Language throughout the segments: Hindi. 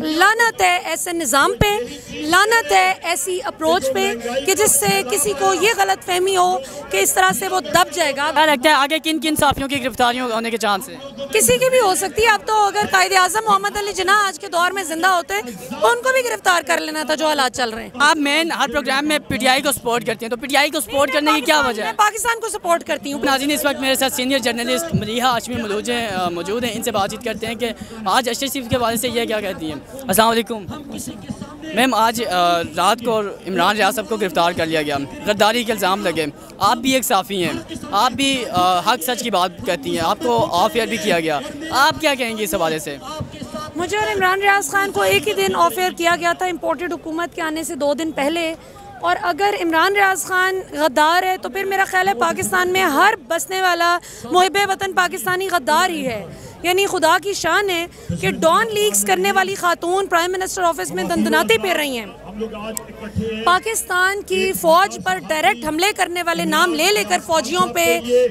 लानत है ऐसे निज़ाम पे, लानत है ऐसी अप्रोच पे कि जिससे किसी को ये गलत फहमी हो कि इस तरह से वो दब जाएगा। क्या लगता है आगे किन किन साफियों की गिरफ्तारियों होने के चांस हैं? किसी की भी हो सकती है। अब तो अगर कायदे आज़म मोहम्मद अली जिन्नाह आज के दौर में जिंदा होते तो उनको भी गिरफ्तार कर लेना था जो हालात चल रहे हैं। आप मेन हर प्रोग्राम में पीटीआई को सपोर्ट करती हैं, तो पीटीआई को सपोर्ट करने की क्या वजह है? मैं पाकिस्तान को सपोर्ट करती हूँ। नाज़रीन, इस वक्त मेरे साथ सीनियर जर्नलिस्ट मलिहा हाशमी मौजूद हैं। इनसे बातचीत करते हैं कि आज अशरफ के हवाले से ये क्या कहती हैं। अस्सलाम वालेकुम मैम, आज रात को इमरान रियाज साहब को गिरफ्तार कर लिया गया, गद्दारी के इल्ज़ाम लगे। आप भी एक साफ़ी हैं, आप भी हक सच की बात कहती हैं, आपको ऑफ एयर भी किया गया, आप क्या कहेंगे इस हवाले से? मुझे और इमरान रियाज खान को एक ही दिन ऑफ एयर किया गया था, इम्पोर्टेड हुकूमत के आने से 2 दिन पहले। और अगर इमरान रियाज खान गद्दार है तो फिर मेरा ख्याल है पाकिस्तान में हर बसने वाला मुहिब्बे वतन पाकिस्तानी गद्दार ही है। यानी खुदा की शान है कि डॉन लीक्स करने वाली खातून प्राइम मिनिस्टर ऑफिस में दंदनाती फिर रही हैं। पाकिस्तान की फ़ौज पर डायरेक्ट हमले करने वाले नाम ले लेकर फ़ौजियों पे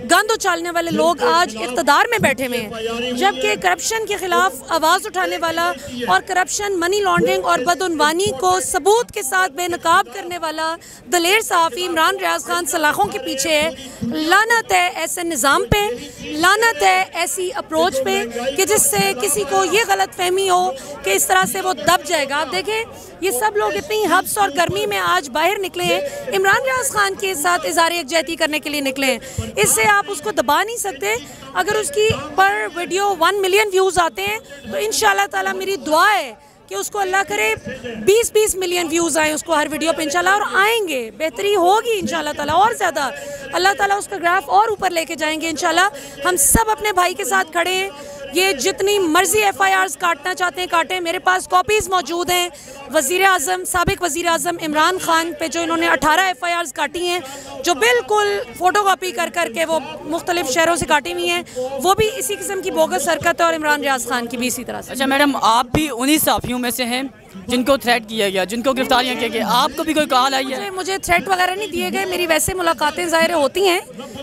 गंद उछालने वाले लोग आज इक़्तिदार में बैठे हुए हैं, जबकि करप्शन के ख़िलाफ़ आवाज़ उठाने वाला और करप्शन, मनी लॉन्ड्रिंग और बदउनवानी को सबूत के साथ बेनकाब करने वाला दलेर सहाफ़ी इमरान रियाज खान सलाखों के पीछे है। लानत है ऐसे निज़ाम पे, लानत है ऐसी अप्रोच पे कि जिससे किसी को ये गलत फहमी हो कि इस तरह से वो दब जाएगा। आप देखें, ये सब लोग इतनी हब्स और गर्मी में आज बाहर निकले हैं, इमरान रियाज खान के साथ इज़हार यकजहती करने के लिए निकले हैं। इससे आप उसको दबा नहीं सकते। अगर उसकी पर वीडियो 1 मिलियन व्यूज़ आते हैं तो इंशाल्लाह ताला मेरी दुआ है कि उसको अल्लाह करे 20-20 मिलियन व्यूज़ आए उसको हर वीडियो पे इंशाल्लाह, और आएंगे, बेहतरी होगी इंशाल्लाह ताला और ज़्यादा। अल्लाह ताला उसका ग्राफ और ऊपर लेके जाएंगे इंशाल्लाह। हम सब अपने भाई के साथ खड़े हैं। ये जितनी मर्जी FIRs काटना चाहते हैं काटें, मेरे पास कॉपीज़ मौजूद हैं। वज़ीर आज़म, साबिक़ वज़ीर आज़म इमरान खान पे जो इन्होंने 18 FIRs काटी हैं, जो बिल्कुल फ़ोटो कापी कर कर के वो मुख्तलिफ़ शहरों से काटी हुई हैं, वो भी इसी किस्म की बोगस हरकत है और इमरान रियाज खान की भी इसी तरह से। अच्छा मैडम, आप भी उन्हीं साफियों में से हैं जिनको थ्रेट किया गया, जिनको गिरफ्तारियाँ किया गया, आपको भी कोई कॉल आई है? मुझे थ्रेट वगैरह नहीं दिए गए। मेरी वैसे मुलाकातें ज़ाहिर होती हैं,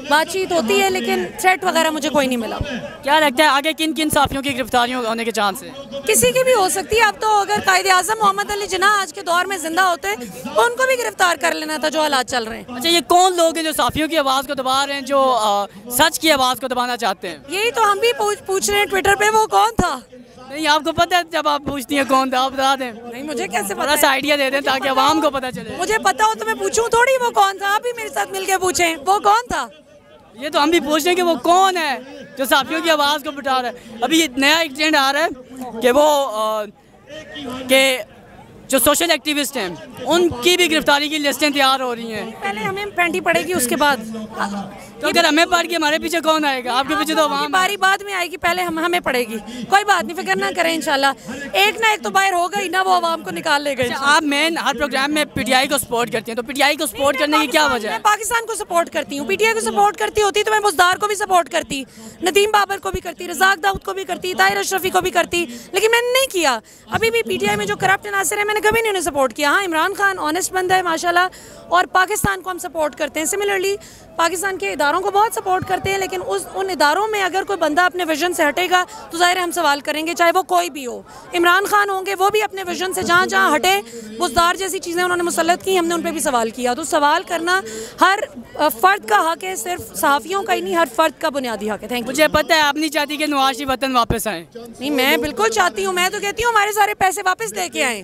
बातचीत होती है, लेकिन थ्रेट वगैरह मुझे कोई नहीं मिला। क्या लगता है आगे किन किन साफियों की गिरफ्तारियों होने के चांस हैं? किसी की भी हो सकती है। अब तो अगर कायदे आज़म मोहम्मद अली जिन्नाह आज के दौर में जिंदा होते तो उनको भी गिरफ्तार कर लेना था जो हालात चल रहे हैं। अच्छा, ये कौन लोग हैं जो साफियों की आवाज़ को दबा रहे हैं, जो सच की आवाज़ को दबाना चाहते हैं? यही तो हम भी पूछ रहे हैं ट्विटर पे, वो कौन था? नहीं, आपको पता है जब आप पूछती हैं कौन था, आप बता दें। नहीं, मुझे कैसे पता? थोड़ा सा आइडिया दे दें ताकि आवाम को पता चले। मुझे पता हो तो मैं पूछूं थोड़ी वो कौन था। आप भी मेरे साथ मिलके पूछें वो कौन था। ये तो हम भी पूछ रहे हैं कि वो कौन है जो साफियों की आवाज़ को बिठा रहा है। अभी ये नया एक ट्रेंड आ रहा है कि वो के जो सोशल एक्टिविस्ट हैं उनकी भी गिरफ्तारी की लिस्टें तैयार हो रही हैं। पहले हमें पेंटी पड़ेगी, उसके बाद तो अगर हमें पढ़ के हमारे पीछे कौन आएगा? आपके पीछे तो आवाम। बारी बाद में आएगी, पहले हमें पड़ेगी। कोई बात नहीं, फिक्र ना करें, इंशाल्लाह एक ना एक तो बाहर होगा ही ना, वो आवाम को निकाल लेगा। आप मेन हर प्रोग्राम में पीटीआई को सपोर्ट करती हैं, तो पीटीआई को सपोर्ट करने की क्या वजह है? मैं पाकिस्तान को सपोर्ट करती हूँ। पीटीआई को सपोर्ट करती होती तो मैं बुज़दार को भी सपोर्ट करती, नदीम बाबर को भी करती, रज़ाक दाऊद को भी करती, ताहिर अशरफी को भी करती, लेकिन मैंने नहीं किया। अभी भी पीटीआई में जो करप्ट नासिर है, मैंने कभी नहीं उन्हें सपोर्ट किया। हाँ, इमरान खान ऑनेस्ट बंदा है माशाल्लाह, और पाकिस्तान को हम सपोर्ट करते हैं। सिमिलरली पाकिस्तान के इदारों को बहुत सपोर्ट करते हैं, लेकिन उन इदारों में अगर कोई बंदा अपने विजन से हटेगा तो ज़ाहिर हम सवाल करेंगे, चाहे वो कोई भी हो। इमरान खान होंगे, वो भी अपने विजन से जहाँ जहाँ हटे, बुज़दार जैसी चीज़ें उन्होंने मुसल्लत की, हमने उन पर भी सवाल किया। तो सवाल करना हर फ़र्द का हक है, सिर्फ सहाफ़ियों का ही नहीं, हर फ़र्द का बुनियादी हक है। Thank you. मुझे पता है आप नहीं चाहती कि नवाज शरीफ वतन वापस आए। नहीं, मैं बिल्कुल चाहती हूँ। मैं तो कहती हूँ हमारे सारे पैसे वापस लेके आएँ,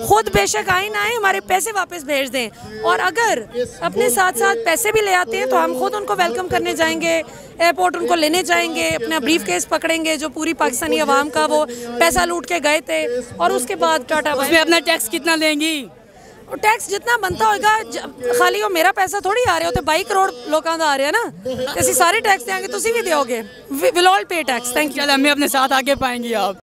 खुद बेशक आए ना आए, हमारे पैसे वापस भेज दें। और अगर अपने साथ साथ पैसे भी ले आते हैं तो हम खुद उनको वेलकम करने जाएंगे, एयरपोर्ट उनको लेने जाएंगे, अपना ब्रीफ केस पकड़ेंगे जो पूरी पाकिस्तानी अवाम का वो पैसा लूट के गए थे, और उसके बाद टाटा बाय। उसमें अपना टैक्स कितना लेंगी? और टैक्स जितना बनता होगा, खाली वो मेरा पैसा थोड़ी आ रहा होता, 22 करोड़ लोगों का आ रहा है ना, ऐसे सारे टैक्स देंगे, तुम भी दोगे। विल ऑल पे टैक्स। Thank you. हमें अपने साथ आगे पाएंगी आप।